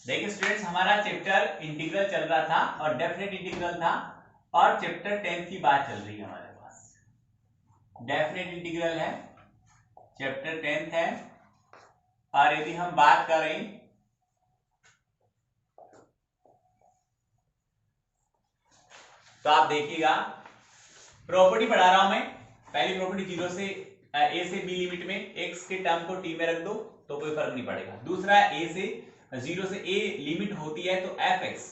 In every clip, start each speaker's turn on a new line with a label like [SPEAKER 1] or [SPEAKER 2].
[SPEAKER 1] देखिए स्टूडेंट्स, हमारा chapter integral चल रहा था और डेफिनेट इंटीग्रल था, और चैप्टर 10 की बात चल रही है हमारे पास। डेफिनेट इंटीग्रल है, चैप्टर 10 है। और यदि हम बात करें तो आप देखिएगा, प्रॉपर्टी पढ़ा रहा हूं मैं। पहली प्रॉपर्टी, जीरो से ए से बी लिमिट में एक्स के टर्म को टी में रख दो तो कोई फर्क नहीं पड़ेगा। दूसरा, ए से जीरो से ए लिमिट होती है तो एफ एक्स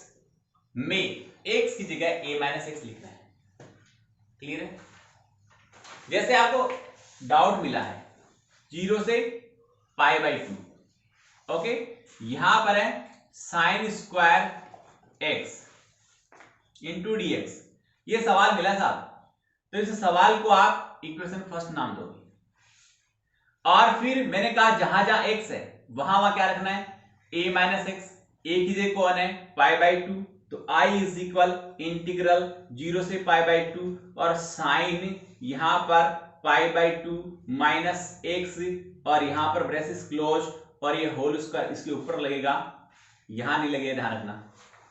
[SPEAKER 1] में एक्स की जगह ए माइनस एक्स लिखना है। क्लियर है? जैसे आपको डाउट मिला है जीरो से पाई बाई टू, ओके, यहां पर है sign square x into d x, ये सवाल मिला साहब। तो इस सवाल को आप इक्वेशन फर्स्ट नाम दोगे, और फिर मैंने कहा जहां जहां एक्स है वहां वहां क्या रखना है, ए माइनस एक्स। ए की जगह कौन है, पाई बाई टू, तो आई इज इक्वल इंटीग्रल जीरो से पाई बाई टू, और साइन यहां पर pi by two minus x, और यहां पर ब्रेसेस क्लोज, और ये होल स्क्वायर इसके ऊपर लगेगा, यहां नहीं लगेगा, ध्यान रखना।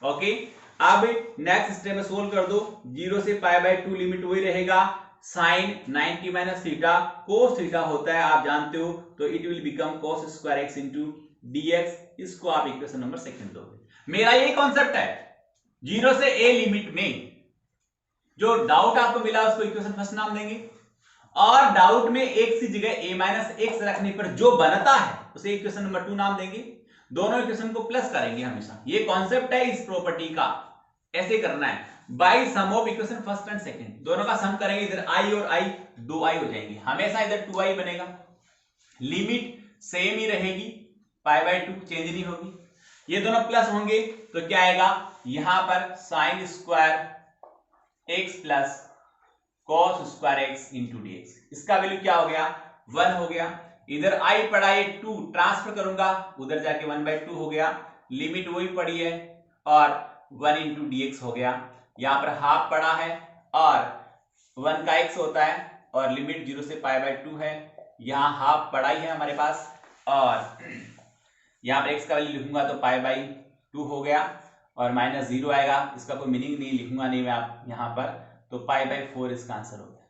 [SPEAKER 1] ओके, अब नेक्स्ट स्टेप में सोल्व कर दो। जीरो से पाई बाई टू लिमिट वही रहेगा, sine 90 minus theta cos theta होता है आप जानते हो, तो it will become cos square x into dx. इसको आप इक्वेशन नंबर सेकंड दोगे। मेरा ये कॉन्सेप्ट है, जीरो से ए लिमिट में जो डाउट आपको मिला उसको इक्वेशन फर्स्ट नाम देंगे, और डाउट में एक्स की जगह ए माइनस एक्स रखने पर जो बनता है उसे इक्वेशन नंबर 2 नाम देंगे। दोनों इक्वेशन को प्लस करेंगे हमेशा। ये कॉन्सेप्ट है इस प्रॉपर्टी का, ऐसे करना है by sum of equation first and second. दोनों का सम करेंगे, इधर आई और आई 2i हो जाएंगे, हमेशा इधर 2i बनेगा। लिमिट सेम ही रहेगी, पाई बाई टू चेंज नहीं होगी। ये दोनों प्लस होंगे तो क्या आएगा, यहां पर sine square x plus cos square x into dx. इसका वैल्यू क्या हो गया, 1 हो गया। इधर आई पड़ा है 2, ट्रांसफर करूंगा उधर जाके 1/2 हो गया। लिमिट वही पड़ी है और 1 इंटू डीएक्स हो गया। यहां पर हाफ पड़ा है और 1 का x होता है, और लिमिट 0 से पाई बाई 2 है। यहां हाफ पड़ा ही है हमारे पास, और यहां पर x का वैल्यू लिखूंगा तो पाई बाई 2 हो गया, और माइनस 0 आएगा, इसका कोई मीनिंग नहीं, लिखूंगा नहीं मैं आप यहां पर, तो पाई बाई 4 इसका आंसर हो गया।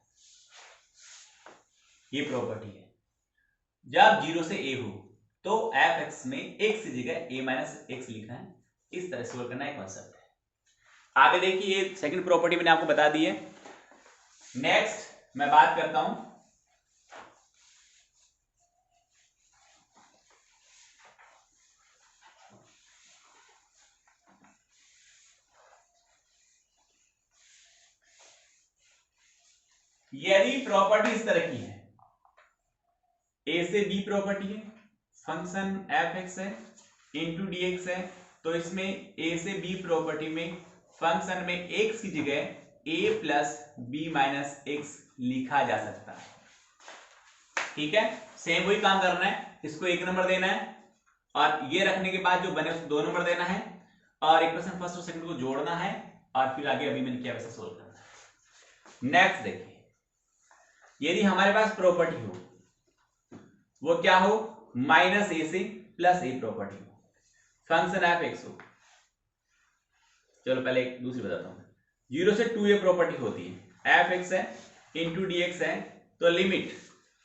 [SPEAKER 1] ये प्रॉपर्टी है, जब 0 से a हो तो एफ एक्स में x की जगह a माइनस एक्स लिखना है। इस तरह सोल्व करना एक कॉन्सेप्ट है। आगे देखिए, ये सेकंड प्रॉपर्टी मैंने आपको बता दी है। नेक्स्ट मैं बात करता हूं यदि प्रॉपर्टी इस तरह की है, ए से बी प्रॉपर्टी है, फंक्शन एफ एक्स है इंटू डी एक्स है, तो इसमें ए से बी प्रॉपर्टी में फंक्शन में एक्स की जगह ए प्लस बी माइनस एक्स लिखा जा सकता है। ठीक है, सेम वही काम करना है, इसको 1 नंबर देना है, और ये रखने के बाद जो बने उसको 2 नंबर देना है, और इक्वेशन फर्स्ट और सेकंड को जोड़ना है, और फिर आगे अभी मैंने किया वैसा सोल्व करना है। नेक्स्ट देखिए, यदि हमारे पास प्रॉपर्टी हो वो क्या हो, माइनस ए से प्लस ए प्रॉपर्टी हो, फंक्शन एफ एक्स हो। चलो पहले एक दूसरी बताता हूं, 0 से 2a प्रॉपर्टी होती है, एफ एक्स है इंटू डी एक्स है, तो लिमिट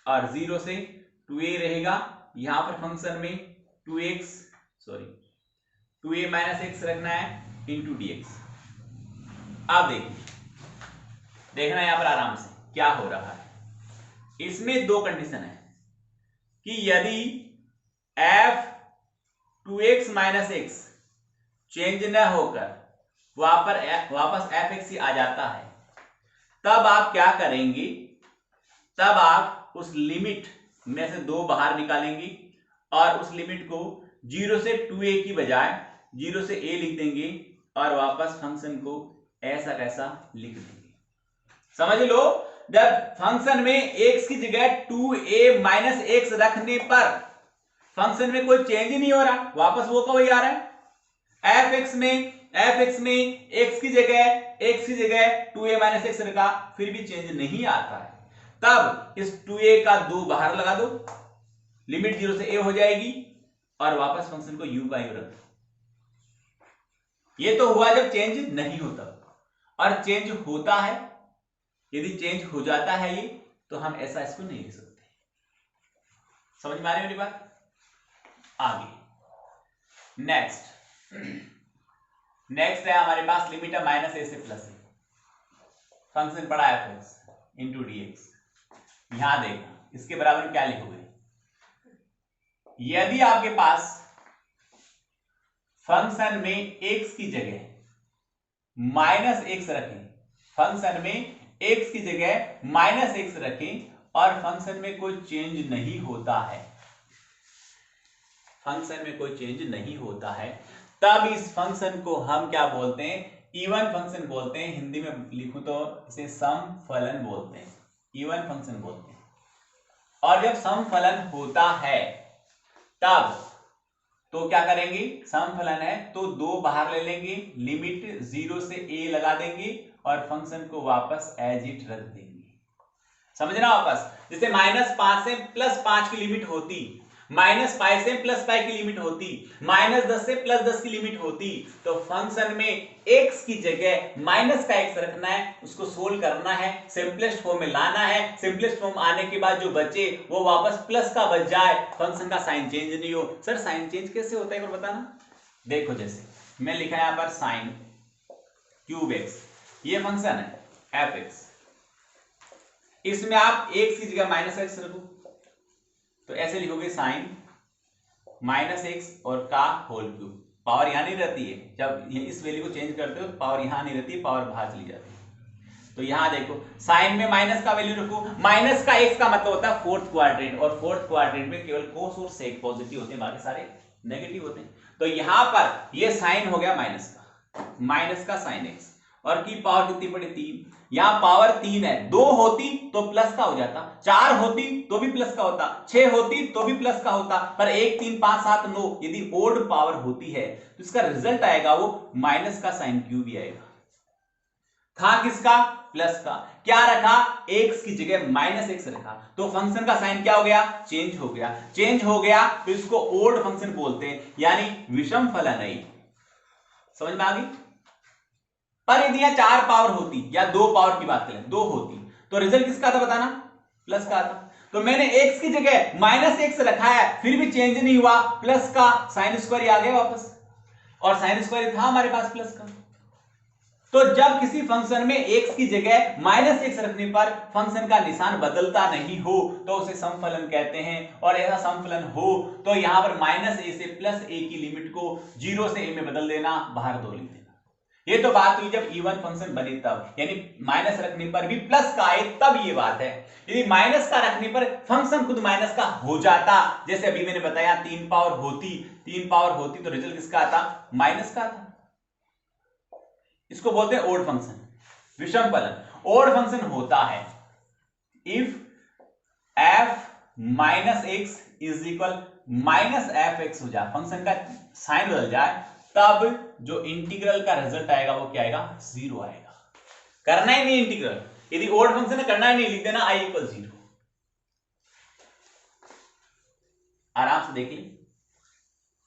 [SPEAKER 1] और 0 से 2a रहेगा, यहां पर फंक्शन में 2a माइनस एक्स रखना है इंटू डी एक्स। अब देखिए, देखना यहां पर आराम से क्या हो रहा है। इसमें दो कंडीशन है कि यदि f 2x minus x change न होकर वापस एफ एक्स ही आ जाता है, तब आप क्या करेंगे, तब आप उस लिमिट में से 2 बाहर निकालेंगे, और उस लिमिट को 0 से 2a की बजाय 0 से a लिख देंगे, और वापस फंक्शन को ऐसा कैसा लिख देंगे। समझ लो, जब फंक्शन में x की जगह 2a माइनस एक्स रखने पर फंक्शन में कोई चेंज नहीं हो रहा, वापस वो का वही आ रहा है। एफ एक्स में x की जगह 2a माइनस एक्स रखा, फिर भी चेंज नहीं आता है, तब इस 2a का 2 बाहर लगा दो, लिमिट 0 से a हो जाएगी, और वापस फंक्शन को u का u रख दो। ये तो हुआ जब चेंज नहीं होता, और चेंज होता है, यदि चेंज हो जाता है ये, तो हम ऐसा इसको नहीं लिख सकते। समझ में आ रही मेरी बात? आगे नेक्स्ट है हमारे पास लिमिट है माइनस ए से प्लस ए, फंक्शन पड़ा है F x into d x. यहां देखना इसके बराबर क्या लिखोगे, यदि आपके पास फंक्शन में x की जगह माइनस एक्स रखें, फंक्शन में x की जगह माइनस एक्स रखें और फंक्शन में कोई चेंज नहीं होता है, फंक्शन में कोई चेंज नहीं होता है, तब इस फंक्शन को हम क्या बोलते हैं, इवन फंक्शन बोलते हैं। हिंदी में लिखूं तो इसे सम फलन बोलते हैं, इवन फंक्शन बोलते हैं। और जब सम फलन होता है तब तो क्या करेंगे, सम फलन है तो दो बाहर ले लेंगे, लिमिट 0 से a लगा देंगे और फंक्शन को वापस एज इट रख देंगे। समझना वापस, जैसे -5 से +5 की लिमिट होती, -5 से +5 की लिमिट होती, -10 से +10 की लिमिट होती, तो फंक्शन में x की जगह माइनस का x रखना है, उसको सोल्व करना है, सिंपलेस्ट फॉर्म में लाना है, सिंपलेस्ट फॉर्म आने के बाद जो बचे वो वापस प्लस का बच जाए, फंक्शन का साइन चेंज नहीं हो। सर साइन चेंज कैसे होता है एक बार बताना। देखो जैसे मैं लिखा है यहां पर साइन क्यूब x, ये फंक्शन है एफ एक्स, इसमें आप x की जगह माइनस एक्स रखो, तो ऐसे लिखोगे साइन -x और का होल क्यूब। पावर यहां नहीं रहती है, जब इस वैल्यू को चेंज करते हो तो पावर यहां नहीं रहती है, पावर बाहर चली जाती है। तो यहां देखो साइन में माइनस का वैल्यू रखो, माइनस का x का मतलब होता है फोर्थ क्वाड्रेंट, और फोर्थ क्वाड्रेंट में केवल कोस और सेक पॉजिटिव होते हैं, बाकी सारे नेगेटिव होते हैं। तो यहां पर ये साइन हो गया माइनस का साइन x, और की पावर कितनी पड़ी 3, यहां पावर 3 है, 2 होती तो प्लस का हो जाता, 4 होती तो भी प्लस का होता, 6 होती तो भी प्लस का होता, पर 1 3 5 7 9 यदि ओड पावर होती है तो इसका रिजल्ट आएगा वो माइनस का साइन क्यूब ही आएगा। था किसका, प्लस का, क्या रखा, x की जगह -x रखा, तो फंक्शन का साइन क्या हो गया, चेंज हो गया, चेंज हो गया तो इसको ओड फंक्शन बोलते हैं, यानी विषम फलन है। समझ में आ गई। पर यदि यहां 4 पावर होती या 2 पावर की बात करें 2 होती तो रिजल्ट किसका था बताना, प्लस का था। तो मैंने x की जगह -x रखा है, फिर भी चेंज नहीं हुआ, प्लस का साइन स्क्वायर आ गया वापस, और साइन स्क्वायर था हमारे पास प्लस का। तो जब किसी फंक्शन में x की जगह -x रखने पर फंक्शन का निशान बदलता नहीं हो तो उसे समफलन कहते हैं, और ऐसा समफलन हो तो यहां पर -a से +a की लिमिट को 0 से a में बदल देना, बाहर 2 लिख देना। ये तो बात हुई जब इवन फंक्शन बने तब, यानी माइनस रखने पर भी प्लस का आए तब ये बात है। यदि माइनस का रखने पर फंक्शन खुद माइनस का हो जाता, जैसे अभी मैंने बताया 3 पावर होती तो रिजल्ट किसका आता, माइनस का आता। इसको बोलते हैं ओड फंक्शन, विषम फलन। ओड फंक्शन होता है if f -x is equal -f(x) हो जाए, फंक्शन का साइन बदल जाए, तब जो इंटीग्रल का रिजल्ट आएगा वो क्या आएगा, 0 आएगा। करना ही नहीं इंटीग्रल, यदि ओड फंक्शन है करना ही नहीं, लिख देना i = 0। आराम से देख ली,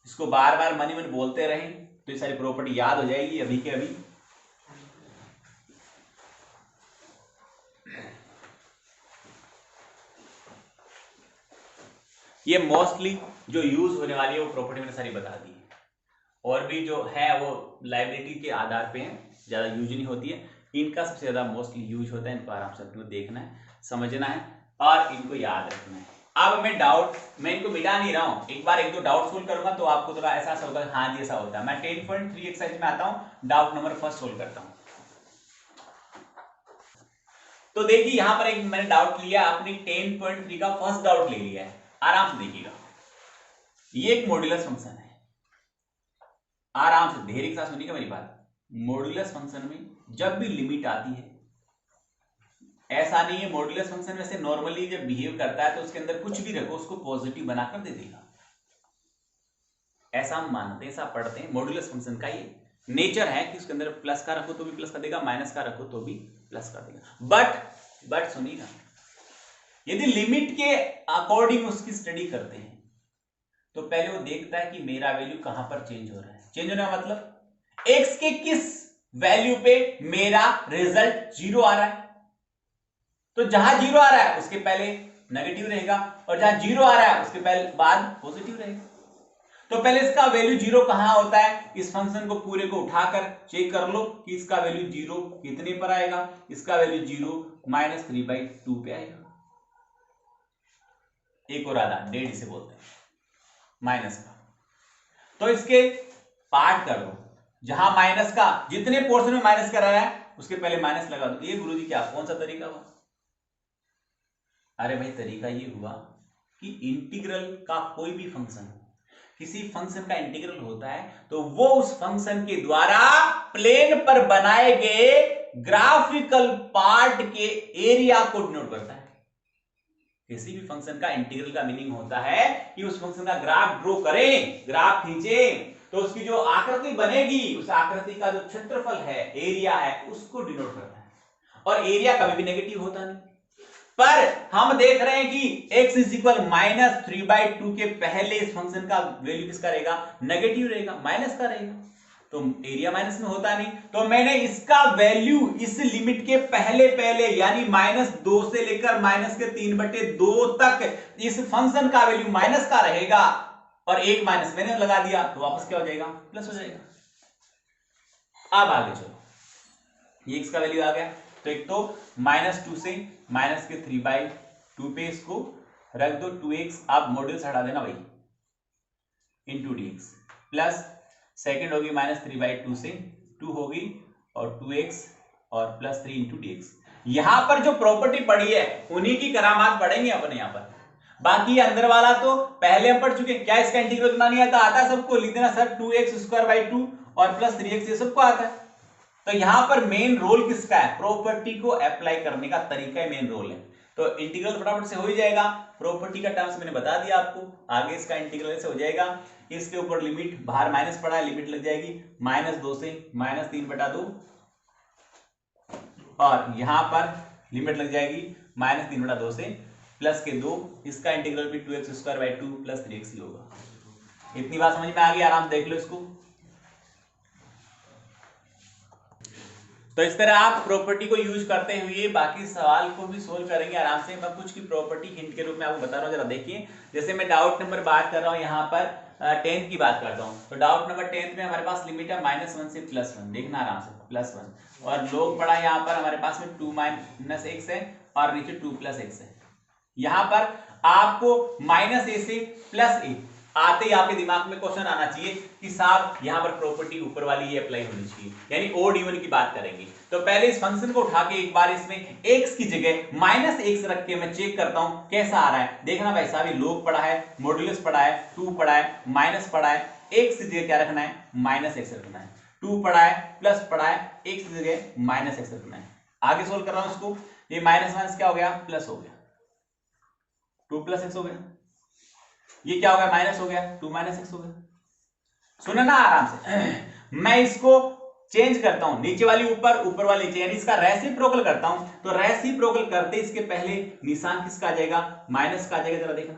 [SPEAKER 1] इसको बार बार मन ही मन बोलते रहें तो ये सारी प्रॉपर्टी याद हो जाएगी अभी के अभी। ये मोस्टली जो यूज होने वाली है वो प्रॉपर्टी मैंने सारी बता दी है, और भी जो है वो लाइब्रेरी के आधार पे है, ज्यादा यूज नहीं होती है। इनका सबसे ज्यादा मोस्टली यूज होता है, इनको आराम से अपने को देखना है, समझना है और इनको याद रखना है। अब मैं इनको मिटा नहीं रहा हूं, एक बार 1-2 डाउट सोल्व करूंगा तो आपको थोड़ा एहसास होगा, हाँ जी ऐसा होता है। मैं 10.3 एक्सरसाइज में आता हूं, डाउट नंबर फर्स्ट सोल्व करता हूं। तो देखिए यहां पर एक मैंने डाउट लिया, आपने 10.3 का फर्स्ट डाउट ले लिया है, आराम से देखिएगा। ये एक मॉड्यूलस फंक्शन है, आराम से धैर्य के साथ सुनिएगा मेरी बात। मॉड्यूलस फंक्शन में जब भी लिमिट आती है, ऐसा नहीं है मॉड्यूलस फंक्शन वैसे नॉर्मली जब बिहेव करता है तो उसके अंदर कुछ भी रखो उसको पॉजिटिव बनाकर दे देगा, ऐसा हम मानते हैं, ऐसा पढ़ते हैं। मॉड्यूलस फंक्शन का ये नेचर है कि उसके अंदर प्लस का रखो तो भी प्लस का देगा, माइनस का रखो तो भी प्लस का देगा। बट सुनिएगा, यदि लिमिट के अकॉर्डिंग उसकी स्टडी करते हैं तो पहले वो देखता है कि मेरा वैल्यू कहां पर चेंज हो रहा है। चेंज होने का मतलब एक्स के किस वैल्यू पे मेरा रिजल्ट 0 आ रहा है? तो जहां 0 आ रहा है उसके पहले नेगेटिव रहेगा और जहां 0 आ रहा है उसके पहले बाद पॉजिटिव रहेगा। तो पहले इसका वैल्यू 0 कहां होता है, इस फंक्शन को पूरे को उठाकर चेक कर लो कि इसका वैल्यू 0 कितने पर आएगा। इसका वैल्यू 0 -3/2 पे आएगा। एक और आधा 1.5 इसे बोलते हैं माइनस का। तो इसके पार्ट कर दो, जहां माइनस का जितने पोर्शन में माइनस कर रहा है उसके पहले माइनस लगा दो। ये गुरुजी क्या कौन सा तरीका हुआ? अरे भाई तरीका ये हुआ कि इंटीग्रल का कोई भी फंक्शन, किसी फंक्शन का इंटीग्रल होता है तो वो उस फंक्शन के द्वारा प्लेन पर बनाए गए ग्राफिकल पार्ट के एरिया को डिनोट करता है। किसी भी फंक्शन का इंटीग्रल का मीनिंग होता है कि उस फंक्शन का ग्राफ ड्रॉ करें, ग्राफ खींचें, तो उसकी जो आकृति बनेगी उस आकृति का जो क्षेत्रफल है, एरिया है, उसको डिनोट करता है। और एरिया कभी भी नेगेटिव होता नहीं। पर हम देख रहे हैं कि x इज इक्वल -3/2 के पहले इस फंक्शन का वैल्यू किसका रहेगा? नेगेटिव रहेगा, माइनस का रहेगा। तो एरिया माइनस में होता नहीं, तो मैंने इसका वैल्यू इस लिमिट के पहले पहले यानी -2 से लेकर -3/2 तक इस फंक्शन का वैल्यू माइनस का रहेगा और एक माइनस मैंने लगा दिया तो वापस क्या हो जाएगा? प्लस हो जाएगा। अब आगे चलो, ये x का वैल्यू आ गया तो एक तो -2 से -3/2 पे इसको रख दो 2x, आप मॉड्यूल्स हटा देना भाई, इंटू dx प्लस सेकेंड होगी -3/2 से 2 होगी और 2x और प्लस 3 इंटू dx। यहां पर जो प्रॉपर्टी पड़ी है उन्हीं की करामात पढ़ेंगे अपने यहां पर। बाकी अंदर वाला तो पहले हम पढ़ चुके। क्या इसका इंटीग्रल करना नहीं आता? आता है सबको, लिख देना सर 2x² और प्लस 3x, ये सबको आता है। तो यहां पर मेन रोल किसका है? प्रॉपर्टी को अप्लाई करने का तरीका ही मेन रोल है। तो इंटीग्रल फटाफट से हो ही जाएगा। प्रॉपर्टी का टर्म्स मैंने बता दिया आपको, आगे इसका इंटीग्रल से हो जाएगा। इसके ऊपर लिमिट बाहर माइनस पड़ा है, लिमिट लग जाएगी -2 से -3/2 और यहां पर लिमिट लग जाएगी -3/2 से प्लस के 2। इसका इंटीग्रल भी 2x² प्लस 3x ही होगा। इतनी बात समझ में आ गई? आराम देख लो इसको। तो इस तरह आप प्रॉपर्टी को यूज करते हुए बाकी सवाल को भी सोल्व करेंगे आराम से। मैं कुछ की प्रॉपर्टी हिंट के रूप में आपको बता रहा हूँ, जरा देखिए। जैसे मैं डाउट नंबर बात कर रहा हूँ, यहाँ पर 10th की बात करता हूँ। तो डाउट नंबर 10th में हमारे पास लिमिट है -1 से +1, देखना आराम से +1, और लोग पढ़ा यहाँ पर हमारे पास में 2 - x है और नीचे 2 + x है। यहाँ पर आपको -a से +a आते ही आपके दिमाग में क्वेश्चन आना चाहिए कि साहब यहाँ पर प्रॉपर्टी ऊपर वाली ये अप्लाई होनी चाहिए, यानी ओड इवन की बात करेंगे। तो पहले इस फंक्शन को उठा के एक बार इसमें x की जगह -x रख के मैं चेक करता हूं कैसा आ रहा है। देखना भाई साहब, ये लोग पढ़ा है, मॉड्यूलस पढ़ा है, 2 पढ़ा है, माइनस पढ़ा है, x की जगह क्या रखना है? -x रखना है। 2 पढ़ा है, प्लस पढ़ा है, x की जगह -x रखना है। आगे सोल्व कर रहा हूं इसको, ये माइनस क्या हो गया? प्लस हो गया, 2 + x हो गया। ये क्या हो गया? माइनस हो गया, 2 - x हो गया। सुनो ना आराम से, मैं इसको चेंज करता हूं, नीचे वाली ऊपर, ऊपर वाली नीचे, यानी इसका रेसिप्रोकल करता हूं। तो रेसिप्रोकल करते इसके पहले निशान किसका आ जाएगा? माइनस का आ जाएगा। जरा देखना,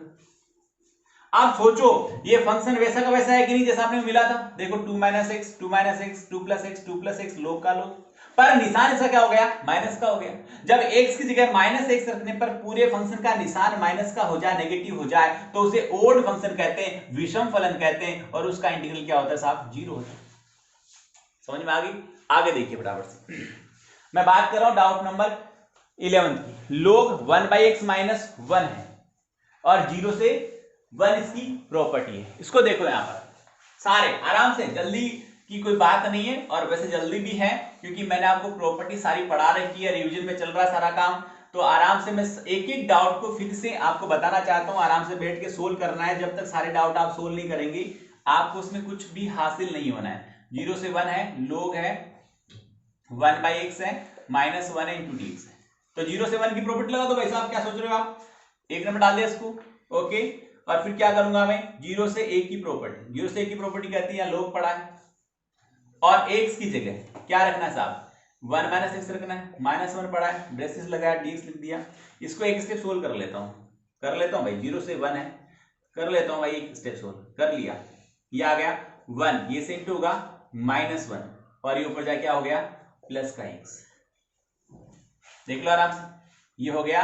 [SPEAKER 1] आप सोचो ये फंक्शन वैसा का वैसा है कि नहीं जैसा आपने मिला था। देखो 2 - x, 2 - x, 2 + x, 2 + x, लोग का लोग, पर निशान इसका क्या हो गया? माइनस का हो गया। जब x की जगह -x रखने पर पूरे फंक्शन का निशान माइनस का हो जाए, नेगेटिव हो जाए, तो उसे ओड फंक्शन कहते हैं, विषम फलन कहते हैं, और उसका इंटीग्रल क्या होता है साहब? 0 होता है। समझ में आ गई? आगे देखिए फटाफट से, मैं बात कर रहा हूं डाउट नंबर 11 की। लोग 1/x - 1 है और 0 से 1 इसकी प्रॉपर्टी है। इसको देखो यहां पर सारे आराम से, जल्दी की कोई बात नहीं है, और वैसे जल्दी भी है क्योंकि मैंने आपको प्रॉपर्टी सारी पढ़ा रखी है, रिवीजन में चल रहा है सारा काम। तो आराम से मैं एक एक डाउट को फिर से आपको बताना चाहता हूं, आराम से बैठ के सोल्व करना है। जब तक सारे डाउट आप सोल्व नहीं करेंगे आपको उसमें कुछ भी हासिल नहीं होना है। 0 से 1 है, लोग है, 1/x है, -1 है, इंटू dx है। तो 0 से 1 की प्रॉपर्टी लगा दो भाई साहब। क्या सोच रहे हो आप? एक नंबर डाल दिया इसको, ओके। और फिर क्या करूंगा मैं? 0 से 1 की प्रॉपर्टी, 0 से 1 की प्रॉपर्टी कहती है लोग पढ़ा है, और x की जगह क्या रखना है साहब? 1 - x रखना है। -1 पढ़ा है, ब्रेसेस लगाया, dx लिख दिया। इसको एक स्टेप सोल्व कर लेता हूं भाई। 0 से 1 है, कर लेता हूं भाई एक स्टेप सोल्व, कर लिया। ये आ गया 1, ये से इंटू होगा -1, और ये ऊपर जाके क्या हो गया प्लस का x। देख लो आराम से, ये हो गया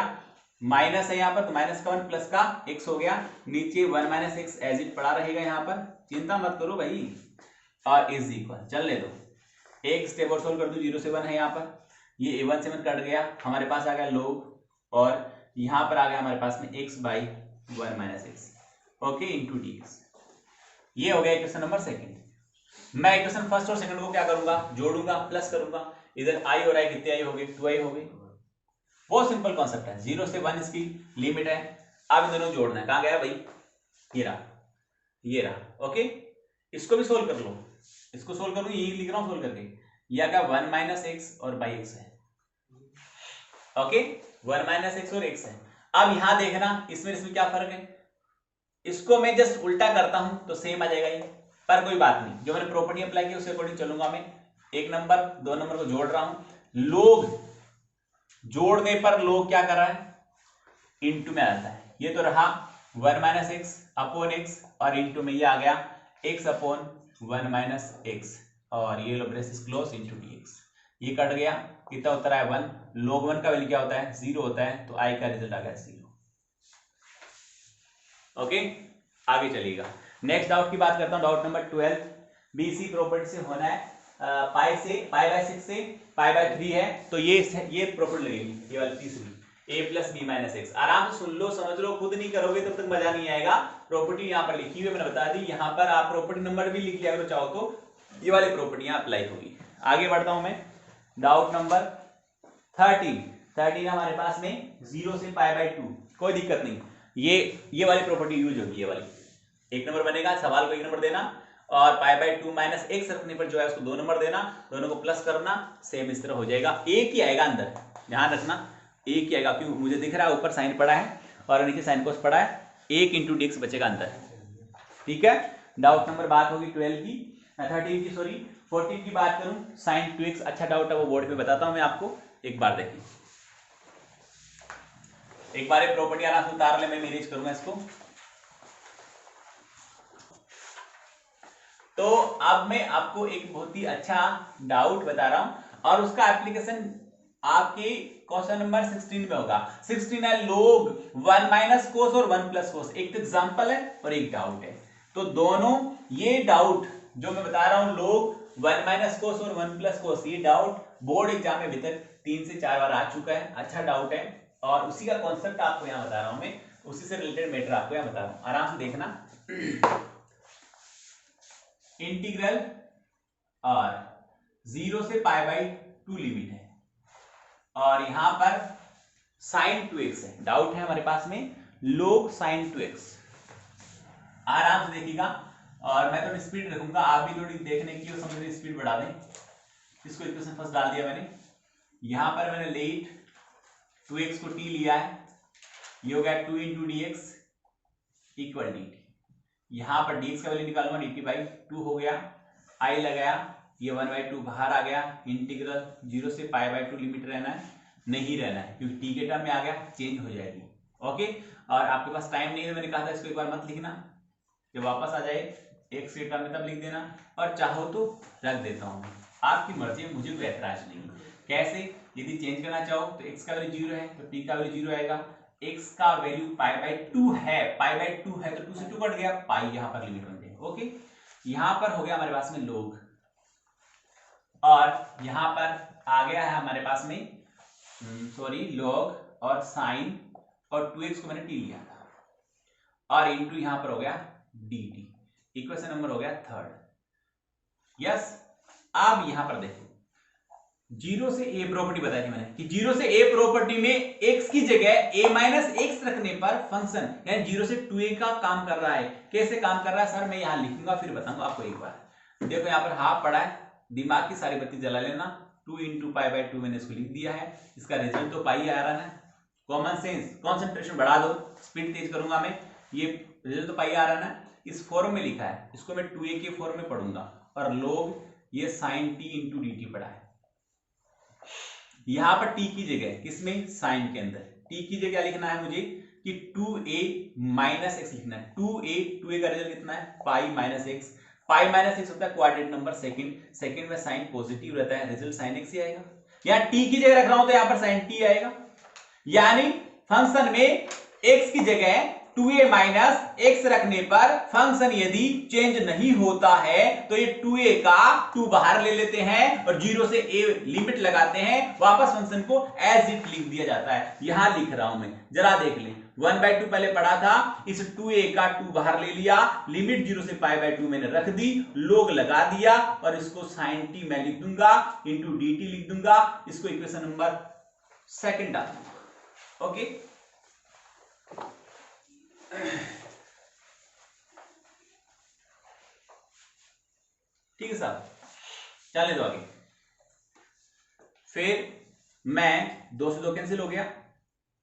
[SPEAKER 1] माइनस है यहाँ पर, तो माइनस का 1 प्लस का x हो गया, नीचे 1 माइनस एक्स एज इट पड़ा रहेगा यहाँ पर, चिंता मत करो भाई, और इज इक्वल चलने दो, एक स्टेप और सोल्व कर दो, 0 से 1 है यहाँ पर, ये a1 से 1 कट गया, हमारे पास आ गया log, और यहाँ पर आ गया हमारे पास में x by 1 minus x, okay, into dx। ये हो गया इक्वेशन नंबर सेकंड। मैं इक्वेशन फर्स्ट और सेकंड को क्या करूंगा, जोड़ूंगा, प्लस करूंगा, इधर i और i कितने आई हो गए, 2i हो गए। बहुत सिंपल कॉन्सेप्ट है, 0 से 1 इसकी लिमिट है, अब इन दोनों जोड़ना है, कहां गया भाई, ये रहा, ओके। इसको भी सोल्व कर लो, इसको सोल्व करूं, यही लिख रहा हूं सोल्व करके, यह क्या 1 माइनस एक्स और बाई एक्स है, ओके, 1 माइनस एक्स और एक्स है। अब यहां देखना इसमें क्या फर्क है, इसको मैं जस्ट उल्टा करता हूं तो सेम आ जाएगा ये, पर कोई बात नहीं, जो मैंने प्रॉपर्टी अप्लाई की उसके अकॉर्डिंग चलूंगा मैं। 1 नंबर 2 नंबर को जोड़ रहा हूं, लोग जोड़ने पर लोग क्या कर रहा है, इंटू में आता है, ये तो रहा 1 माइनस एक्स अपॉन एक्स, और इंटू में ये आ गया एक्स अपॉन 1 माइनस एक्स, और ये लो ब्रेसेस क्लोज इंटू dx, ये कट गया, कितना होता है 1, log 1 का वैल्यू क्या होता है 0 होता है, तो i का रिजल्ट आ गया 0, ओके। आगे चलिएगा, नेक्स्ट डाउट की बात करता हूं, डाउट नंबर 12, बीसी प्रॉपर्टी से होना है, पाई बाय 6 से पाई बाय 3 है, तो ये प्रॉपर्टी लगेगी, ये वाली तीसरी, a plus B minus x. आराम से सुन लो, समझ लो, खुद नहीं करोगे तब तक मजा नहीं आएगा। प्रॉपर्टी यहाँ पर लिखी हुई मैंने बता दी, यहाँ पर आप प्रॉपर्टी नंबर भी लिख लिया अगर चाहो तो, ये वाली प्रॉपर्टी यहाँ अप्लाई होगी। आगे बढ़ता हूं मैं, डाउट नंबर 13 हमारे पास में 0 से पाई बाय 2, कोई दिक्कत नहीं, ये वाली प्रॉपर्टी यूज होगी, ये वाली 1 नंबर बनेगा, सवाल को 1 नंबर देना, और पाई बाय 2 माइनस एक्स रखने पर जो है उसको 2 नंबर देना, दोनों को प्लस करना, सेम इस तरह हो जाएगा, एक ही आएगा अंदर, ध्यान रखना एक ही आएगा, क्यों मुझे दिख रहा है ऊपर साइन पड़ा है और नीचे साइन कोस पड़ा है, 1 इंटू dx बचेगा अंदर, ठीक है। डाउट नंबर बात होगी 13 की सॉरी 14 की बात करूं, साइन 2x, अच्छा डाउट है वो बोर्ड पे बताता हूं मैं आपको, एक बार देखिए, एक बार ये प्रॉपर्टी आराम से उतार ले, मैं मैनेज करूंगा इसको। तो अब मैं आपको एक बहुत ही अच्छा डाउट बता रहा हूं, और उसका एप्लीकेशन आपके क्वेश्चन नंबर 16 में होगा। 16 है लोग 1 माइनस कोस और 1 प्लस कोस, एक तो एग्जाम्पल है और एक डाउट है, तो दोनों ये डाउट जो मैं बता रहा हूं, लोग 1 माइनस कोस और 1 प्लस कोस, ये डाउट बोर्ड एग्जाम में अभी तक 3 से 4 बार आ चुका है, अच्छा डाउट है, और उसी का कॉन्सेप्ट आपको यहां बता रहा हूं मैं, उसी से रिलेटेड मैटर आपको यहां बता रहा हूं, आराम से देखना। इंटीग्रल और 0 से पाई बाई 2 लिमिट है, और यहां पर साइन 2x है, डाउट है हमारे पास में log साइन 2x, आराम से देखिएगा, और मैं थोड़ी स्पीड रखूंगा, आप भी थोड़ी देखने की और समझने की स्पीड बढ़ा दें। इसको इक्वेशन फर्स्ट डाल दिया मैंने, यहां पर मैंने लेट 2x को t लिया है, ये हो गया 2 इंटू dx इक्वल dt, यहां पर dx का वैल्यू निकालूंगा, dt बाई 2 हो गया, i लगाया, ये 1/2 बाहर आ गया, इंटीग्रल 0 से पाई बाय 2 लिमिट रहना है, नहीं रहना है, क्योंकि t के टर्म में आ गया, चेंज हो जाएगी, ओके। और आपके पास टाइम नहीं है, मैंने कहा था इसको एक बार मत लिखना, जब वापस आ जाए x के टर्म में तब लिख देना, और चाहो तो रख देता हूं, आपकी मर्जी, मुझे कोई ऐतराज नहीं। कैसे, यदि चेंज करना चाहो तो x का वैल्यू 0 है तो t का वैल्यू 0 आएगा, x का वैल्यू पाई बाय 2 है, पाई बाय 2 है तो 2 से 2 कट गया, पाई यहां पर लिमिट बन जाएगी, ओके। यहां पर हो गया हमारे पास में लोग, और यहां पर आ गया है हमारे पास में सॉरी लॉग और साइन, और 2x को मैंने t लिया था, और इंटू यहां पर हो गया dt, इक्वेशन नंबर हो गया 3rd, यस। अब यहां पर देखो, 0 से a प्रॉपर्टी बताई थी मैंने कि 0 से a प्रॉपर्टी में x की जगह a माइनस एक्स रखने पर फंक्शन यानी 0 से 2a का काम कर रहा है। कैसे काम कर रहा है सर, मैं यहां लिखूंगा फिर बताऊंगा आपको एक बार। देखो यहां पर हाफ पड़ा है, दिमाग की सारी बत्ती जला लेना, 2 इंटू पाई बाय 2 मैंने इसको लिख दिया है, इसका रिजल्ट तो पाई आ रहा है, कॉमन सेंस, कॉन्सेंट्रेशन बढ़ा दो, स्पीड तेज करूंगा मैं, ये रिजल्ट तो पाई आ रहा है, इस फॉर्म में लिखा है, इसको मैं 2a के फॉर्म में पढ़ूंगा, और लोग ये साइन t इंटू dt पढ़ा है, यहां पर t की जगह किसमें, साइन के अंदर t की जगह लिखना है मुझे कि 2a माइनस एक्स लिखना है, 2a का रिजल्ट कितना है पाई माइनस एक्स, पाई माइनस एक्स होता है क्वाड्रेंट नंबर सेकंड में साइन पॉजिटिव रहता है, रिजल्ट साइन एक्स ही आएगा। यहाँ टी की जगह रख रहा हूं तो यहाँ पर साइन टी आएगा, यानी फंक्शन में x की जगह 2a माइनस एक्स रखने पर फंक्शन यदि चेंज नहीं होता है तो ये 2a का 2 बाहर ले लेते हैं और 0 से a लिमिट लगाते हैं, वापस फंक्शन को एज इट लिख दिया जाता है। यहां लिख रहा हूं मैं, जरा देख लें। 1/2 पहले पढ़ा था, इस 2a का 2 बाहर ले लिया, लिमिट 0 से π/2 मैंने रख दी, लोग लगा दिया और इसको sin t मैं लिख दूंगा इंटू dt लिख दूंगा, इसको इक्वेशन नंबर सेकंड डाल दूंगा। ओके, ठीक है साहब, चले दो आगे। फिर मैं 2 से 2 कैंसिल हो गया,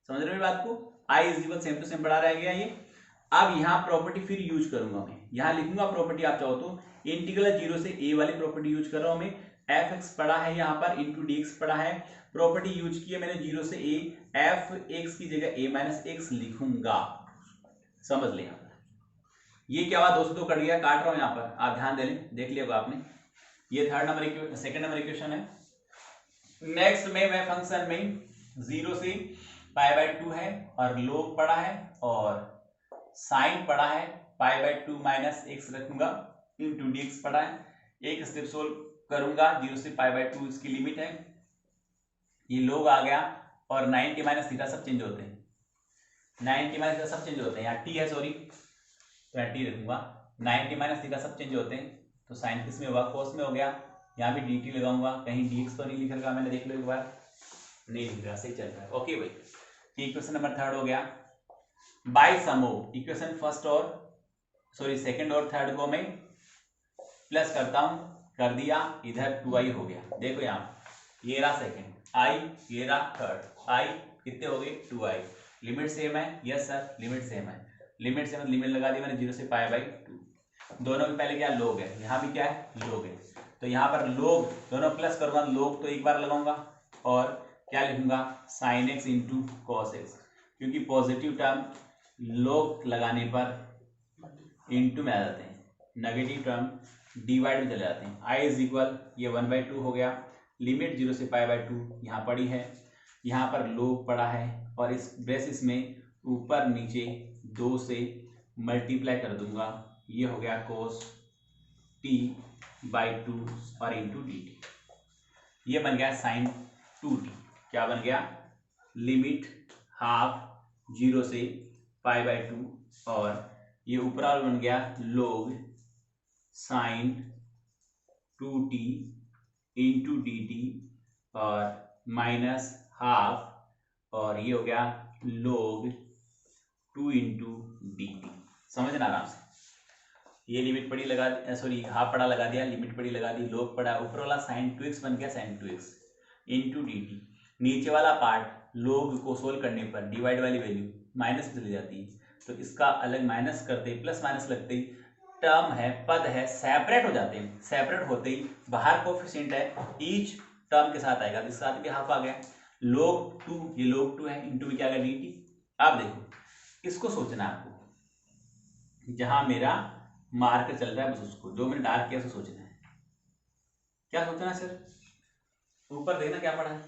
[SPEAKER 1] समझ रहे हो बात को। I is equal same to same पड़ा रह गया ये। अब यहां प्रॉपर्टी फिर यूज करूंगा मैं, यहां लिखूंगा प्रॉपर्टी, आप चाहो तो इंटीग्रल 0 से a वाली प्रॉपर्टी यूज कर रहा हूं मैं। एफ एक्स पड़ा है यहां पर, इंटू डी एक्स पड़ा है, प्रॉपर्टी यूज की है मैंने 0 से a, एफ एक्स की जगह a माइनस एक्स लिखूंगा, समझ लें। ये क्या हुआ, 2 से 2 कट गया, काट रहा हूं यहां पर, आप ध्यान दे लें, देख लिया आपने। ये सेकंड नंबर इक्वेशन है। नेक्स्ट में मैं फंक्शन में 0 से π/2 है और लोग पड़ा है और साइन पड़ा है, π/2 माइनस एक्स रखूंगा, इंटू डी एक्स पड़ा है। एक स्टेप सोल्व करूंगा, 0 से π/2 इसकी लिमिट है, ये लोग आ गया और 90 माइनस थीटा सब चेंज होते हैं, 90 माइनस थीटा सब चेंज होते हैं, यहाँ टी है सॉरी, तो यहाँ टी रखूंगा, 90 माइनस थीटा सब चेंज होते हैं, तो साइन किस में होगा, कोस में हो गया। यहाँ भी डी टी लगाऊंगा, कहीं डी एक्स तो नहीं लिख रखा मैंने, देख लो एक बार, नहीं लिख रहा, सही चल रहा है। ओके भाई, इक्वेशन नंबर 3 हो गया। By sum of equation first और सॉरी सेकंड और थर्ड को मैं प्लस करता हूं, कर दिया, इधर 2i हो गया। देखो यहाँ ये रहा सेकंड i, ये रहा थर्ड i, कितने हो गए 2i। लिमिट सेम है, यस सर लिमिट सेम है, लिमिट सेम लिमिट लगा दी मैंने 0 से π/2। दोनों में पहले क्या लोग है, यहाँ भी क्या है लोग है, तो यहाँ पर लोग दोनों प्लस करूंगा, लोग तो एक बार लगाऊंगा और क्या लिखूंगा sine x into cos x, क्योंकि पॉजिटिव टर्म लोग लगाने पर इंटू में आ जाते हैं, नेगेटिव टर्म डिवाइड में चले जाते हैं। आई इज इक्वल ये 1/2 हो गया, लिमिट 0 से π/2 यहाँ पड़ी है, यहाँ पर लोग पड़ा है और इस बेसिस में ऊपर नीचे 2 से मल्टीप्लाई कर दूंगा, ये हो गया cos t/2 और इंटू डी टी, ये बन गया साइन 2t। क्या बन गया, लिमिट हाफ 0 से π/2 और ये ऊपर वाला बन गया log sine 2t into D T और माइनस हाफ और ये हो गया लोग 2 इंटू डी टी। समझना आराम से, ये लिमिट पड़ी लगा, सॉरी हाफ पड़ा लगा दिया, लिमिट पड़ी लगा दी, लोग पड़ा, ऊपर वाला साइन 2x बन गया, sign 2x into D T. नीचे वाला पार्ट लोग को सोल्व करने पर डिवाइड वाली वैल्यू माइनस में चली जाती है, तो इसका अलग माइनस करते ही प्लस माइनस लगते ही टर्म है, पद है, सेपरेट हो जाते हैं, सेपरेट होते ही बाहर कोफिशिएंट है ईच टर्म के साथ आएगा, तो इसके साथ भी हाफ आ गया, लोग 2, ये लोग 2 है, इंटू में क्या आ गया डी टी। अब देखो इसको सोचना है आपको, जहां मेरा मार्कर चल रहा है बस उसको, जो मैंने डार्क किया उसको सोचना है। क्या सोचना है सर, ऊपर देखना क्या पड़ा है,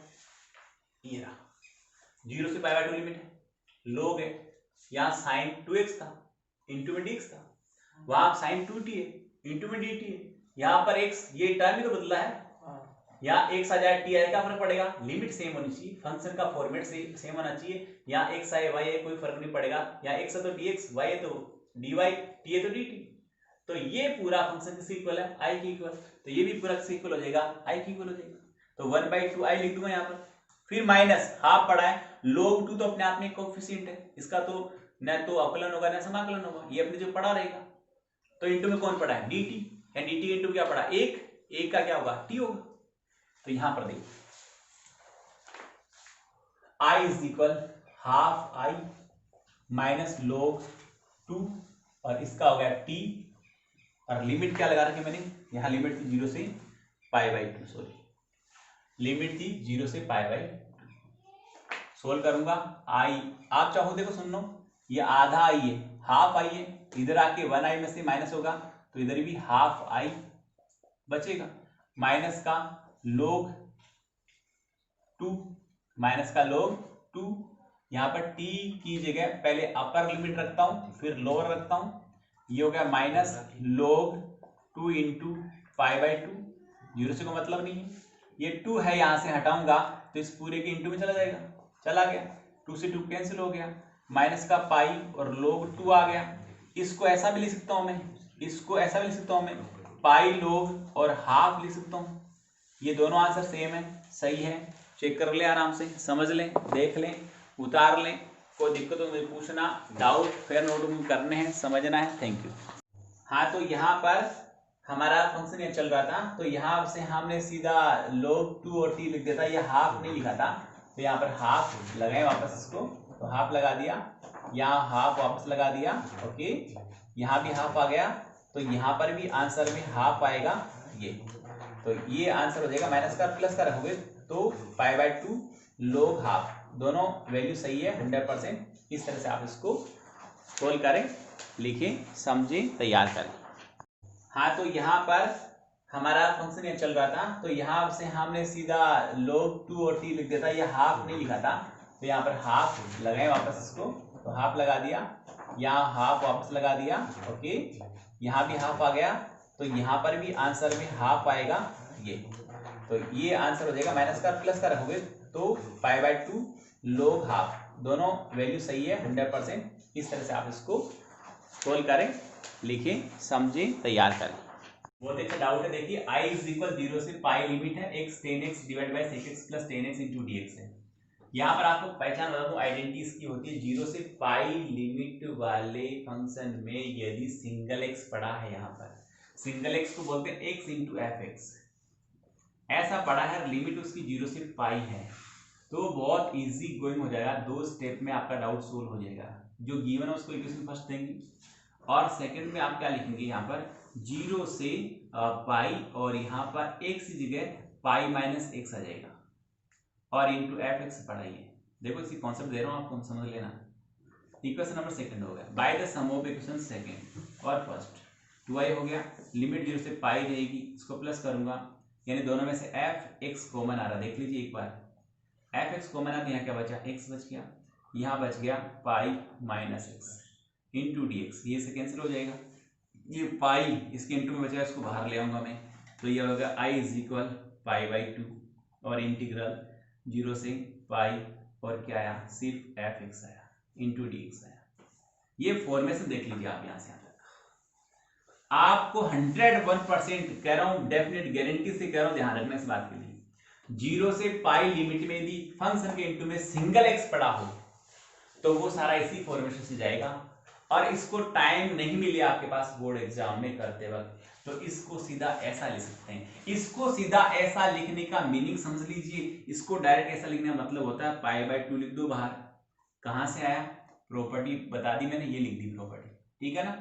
[SPEAKER 1] ये रहा 0 से π/2 लिमिट है, लोग है, यहाँ साइन 2x था, इंटू में dx था, वहां साइन 2t है, इंटू में dt है, यहाँ पर x ये टर्म ही तो बदला है, यहाँ x आ जाए t आए, क्या फर्क पड़ेगा, लिमिट सेम होनी चाहिए, फंक्शन का फॉर्मेट सेम होना चाहिए, यहाँ x आए y आए कोई फर्क नहीं पड़ेगा, यहाँ x है तो dx, y है तो dy, t है तो dt, तो ये पूरा फंक्शन किसके इक्वल है, i के इक्वल, तो ये भी पूरा किसके इक्वल हो जाएगा, i के इक्वल हो जाएगा, तो 1/2 i लिख दूंगा यहाँ पर, फिर माइनस हाफ पड़ा है, log 2 तो अपने आप में कोएफिशिएंट है, इसका तो न तो अवकलन होगा न समाकलन होगा, ये अपने जो पड़ा रहेगा, तो इंटू में कौन पड़ा है dt, या dt इंटू क्या पड़ा एक का क्या होगा t होगा, तो यहां पर देखिए i is equal half i minus log 2 और इसका हो गया t और लिमिट क्या लगा रखी मैंने, यहां लिमिट थी 0 से π/2, सॉरी लिमिट थी 0 से π/2, सोल्व करूंगा i, आप चाहो देखो सुन लो, ये आधा i है, हाफ i है, इधर आके 1i में से माइनस होगा तो इधर भी हाफ आई बचेगा, माइनस का log 2, माइनस का log 2। यहाँ पर t की जगह पहले अपर लिमिट रखता हूं फिर लोअर रखता हूं, ये हो गया माइनस log 2 इंटू π/2, जीरो से कोई मतलब नहीं है, ये 2 है यहां से हटाऊंगा तो इस पूरे के इंटू में चला जाएगा, चला गया, 2 से 2 कैंसिल हो गया, माइनस का पाई और log 2 आ गया। इसको ऐसा भी लिख सकता हूं मैं, इसको ऐसा भी लिख सकता हूं मैं, पाई log और हाफ लिख सकता हूं, ये दोनों आंसर सेम है, सही है, चेक कर ले आराम से, समझ लें, देख लें, उतार लें, कोई दिक्कत हो मुझे पूछना, डाउट फिर नोट करने हैं, समझना है। Thank you. हाँ तो यहाँ पर हमारा फंक्शन ये चल रहा था, तो यहाँ से हमने सीधा log 2 और t लिख दिया था, ये हाफ नहीं लिखा था, तो यहाँ पर हाफ लगाए वापस इसको, तो हाफ लगा दिया, यहाँ हाफ वापस लगा दिया, ओके, यहाँ भी हाफ आ गया, तो यहाँ पर भी आंसर में हाफ आएगा, ये तो ये आंसर हो जाएगा, माइनस का प्लस का रखोगे तो π/2 log हाफ, दोनों वैल्यू सही है 100%। इस तरह से आप इसको सोल्व करें, लिखें, समझें, तैयार करें। हाँ तो यहाँ पर हमारा फंक्शन ये चल रहा था, तो यहाँ से हमने सीधा log 2 और t लिख दिया था, ये हाफ नहीं लिखा था, तो यहाँ पर हाफ लगाए वापस इसको, तो हाफ लगा दिया, यहाँ हाफ वापस लगा दिया, ओके, यहाँ भी हाफ आ गया, तो यहाँ पर भी आंसर में हाफ आएगा, ये तो ये आंसर हो जाएगा, माइनस का प्लस का रखोगे तो π/2 log हाफ, दोनों वैल्यू सही है 100%। इस तरह से आप इसको सोल्व करें, लिखें, समझें, तैयार करें। बहुत अच्छा डाउट है, देखिए i इज इक्वल 0 से पाई लिमिट है x 10x divide by sec x plus 10x into dx है। यहाँ पर आपको पहचान बता दूं, आइडेंटिटी इसकी होती है 0 से पाई लिमिट वाले फंक्शन में यदि सिंगल x पड़ा है, यहाँ पर सिंगल x को बोलते हैं x इंटू fx, ऐसा पड़ा है, लिमिट उसकी 0 से पाई है, तो बहुत इजी गोइंग हो जाएगा, 2 स्टेप में आपका डाउट सोल्व हो जाएगा। जो गिवन है उसको इक्वेशन फर्स्ट देंगे और सेकंड में आप क्या लिखेंगे, यहाँ पर 0 से पाई और यहाँ पर x की जगह पाई माइनस x आ जाएगा और इंटू fx पढ़ाइए। देखो इसकी कॉन्सेप्ट दे रहा हूँ, आपको समझ लेना। इक्वेशन नंबर सेकंड हो गया, by the sum of equation second और फर्स्ट, 2i हो गया, लिमिट 0 से पाई जाएगी, इसको प्लस करूंगा, यानी दोनों में से fx कॉमन आ रहा, देख लीजिए एक बार, fx कॉमन आ, यहाँ क्या बचा, x बच गया, यहाँ बच गया पाई माइनस एक्स इंटू dx, ये से कैंसिल हो जाएगा, ये पाई इसके इंटू में बचेगा, इसको बाहर ले आऊंगा मैं, तो ये होगा i इज इक्वल π/2 और इंटीग्रल 0 से पाई और क्या आया, सिर्फ fx आया इंटू dx आया। ये फॉर्मेशन देख लीजिए आप, यहाँ से यहाँ तक आपको 101% कह रहा हूं, डेफिनेट गारंटी से कह रहा हूं, ध्यान रखना इस बात के लिए, 0 से पाई लिमिट में यदि फंक्शन के इंटू में सिंगल x पड़ा हो तो वो सारा इसी फॉर्मेशन से जाएगा, और इसको टाइम नहीं मिले आपके पास बोर्ड एग्जाम में करते वक्त, तो इसको सीधा ऐसा लिख सकते हैं। इसको सीधा ऐसा लिखने का मीनिंग समझ लीजिए, इसको डायरेक्ट ऐसा लिखने का मतलब होता है π/2 लिख दो बाहर, कहां से आया, प्रॉपर्टी बता दी मैंने, ये लिख दी प्रॉपर्टी, ठीक है ना।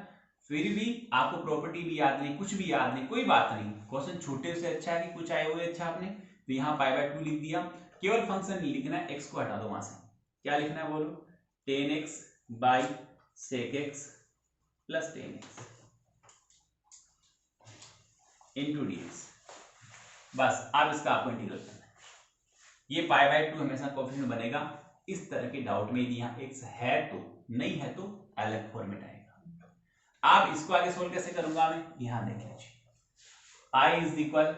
[SPEAKER 1] फिर भी आपको प्रॉपर्टी भी याद नहीं, कुछ भी याद नहीं, कोई बात नहीं, क्वेश्चन छोटे से अच्छा है कि कुछ आए हुए अच्छा आपने, तो यहाँ π/2 लिख दिया, केवल फंक्शन लिखना है, x को हटा दो वहां से, क्या लिखना है बोलो, 10x by sec x plus 10x into dx, बस अब इसका आपको इंटीग्रल करना है, ये π/2 हमेशा कोएफिशिएंट बनेगा। इस तरह के डाउट में यदि यहाँ x है तो, नहीं है तो अलग फॉर्मेट आएगा। अब इसको आगे सोल्व कैसे करूंगा मैं, यहाँ देख लीजिए, i इज इक्वल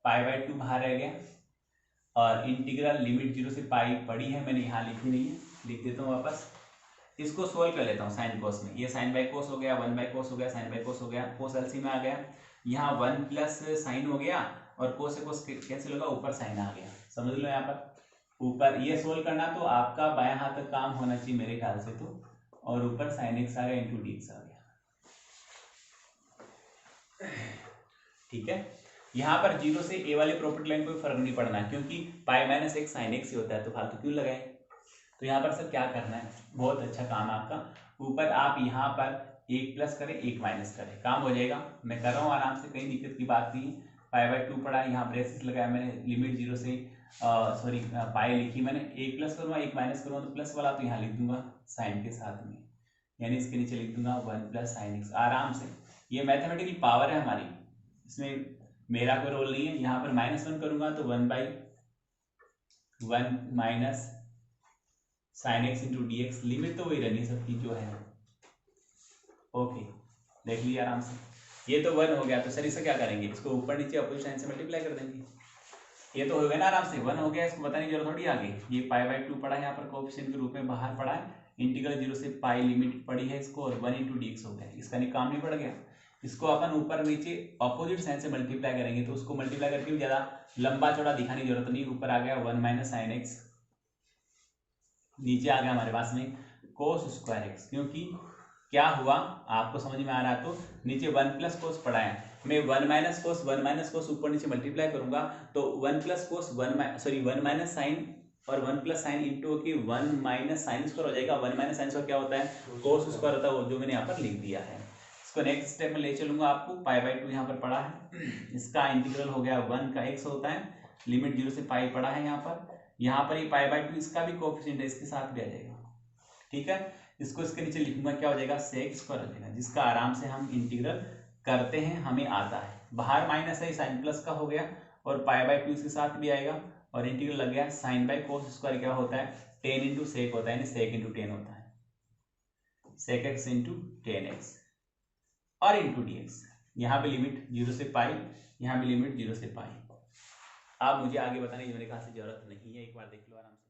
[SPEAKER 1] π/2 बाहर रह गया और इंटीग्रल लिमिट 0 से पाई पड़ी है, मैंने यहाँ लिखी नहीं है, लिख देता हूँ वापस, इसको सोल्व कर लेता हूँ साइन कोस में, ये साइन बाई कोस हो गया, 1 बाई कोस हो गया, साइन बाई कोस हो गया, कोस एलसी में आ गया, यहाँ 1 प्लस साइन हो गया और कोस से कोस कैंसिल होगा, ऊपर साइन आ गया, समझ लो यहाँ पर ऊपर ये सोल्व करना तो आपका बायां हाथ तक काम होना चाहिए मेरे ख्याल से तो, और ऊपर साइन एक्स आ गया इंटू dx आ गया, ठीक है। यहाँ पर 0 से a वाले प्रॉपर्टी लाइन कोई फर्क नहीं पड़ना, क्योंकि pi minus x sine x ही होता है, तो फालतू क्यों लगाए। तो यहाँ पर सर क्या करना है, बहुत अच्छा काम है आपका, ऊपर आप यहाँ पर एक प्लस करें एक माइनस करें, काम हो जाएगा, मैं कर रहा हूँ आराम से, कहीं दिक्कत की बात नहीं। π/2 पड़ा, यहाँ ब्रेसेस लगाया मैंने, लिमिट 0 से सॉरी पाई लिखी मैंने, एक प्लस करूँगा एक माइनस करूँगा, तो प्लस वाला तो यहाँ लिख दूंगा साइन के साथ में, यानी इसके नीचे लिख दूंगा 1 प्लस साइन एक्स, आराम से ये मैथमेटिकली पावर है हमारी, इसमें मेरा कोई रोल नहीं है। यहाँ पर -1 करूंगा तो 1/1 minus sine x into d x, limit तो वही रहनी सबकी जो है। ओके, देख लिया आराम से। ये तो 1 हो गया, तो सर इसे क्या करेंगे, इसको ऊपर नीचे अपोजिट साइन से मल्टीप्लाई कर देंगे। ये तो हो गया ना आराम से, 1 हो गया, इसको बताने की जरूरत थोड़ी आगे। ये π/2 पड़ा है यहाँ पर कोएफिशिएंट के रूप में बाहर पड़ा है, इंटीग्रल 0 से पाई लिमिट पड़ी है इसको, और 1 इंटू dx हो गया। इसका काम नहीं पड़ गया, इसको अपन ऊपर नीचे अपोजिट साइन से मल्टीप्लाई करेंगे, तो उसको मल्टीप्लाई करके भी ज्यादा लंबा चौड़ा दिखाने की जरूरत नहीं। ऊपर आ गया 1 माइनस साइन एक्स, नीचे आ गया हमारे पास में कोस स्क्वायर एक्स। क्योंकि क्या हुआ आपको समझ में आ रहा है, तो नीचे 1 प्लस कोस पड़ा है, मैं 1 माइनस कोस ऊपर नीचे मल्टीप्लाई करूंगा, तो 1 प्लस कोस 1 माइनस साइन और 1 प्लस साइन इंटू की 1 माइनस साइन स्क्वायर हो जाएगा। 1 माइनस साइन स्क्वायर क्या होता है, कोस स्क्वायर होता है, वो जो मैंने यहाँ पर लिख दिया है। इसको नेक्स्ट स्टेप में ले चलूंगा आपको। π/2 यहाँ पर पड़ा है, इसका इंटीग्रल हो गया 1 का x होता है, लिमिट 0 से पाई पड़ा है यहाँ पर। यहाँ पर ये π/2 इसका भी कोएफिशिएंट है, इसके साथ भी आ जाएगा। ठीक है, इसको इसके नीचे लिखूंगा, क्या हो जाएगा, sec स्क्वायर हो जाएगा, जिसका आराम से हम इंटीग्रल करते हैं, हमें आता है। बाहर माइनस है, साइन प्लस का हो गया, और π/2 इसके साथ भी आएगा, और इंटीग्रल लग गया साइन बाई कोस स्क्वायर, क्या होता है, टेन इंटू सेक होता है, यानी सेक इंटू टेन होता है, sec x into ten x और इंटू डी एक्स। यहाँ पे लिमिट 0 से पाई, यहाँ पे लिमिट 0 से पाई। अब मुझे आगे बताने की मेरे ख्याल से जरूरत नहीं है, एक बार देख लो आराम से।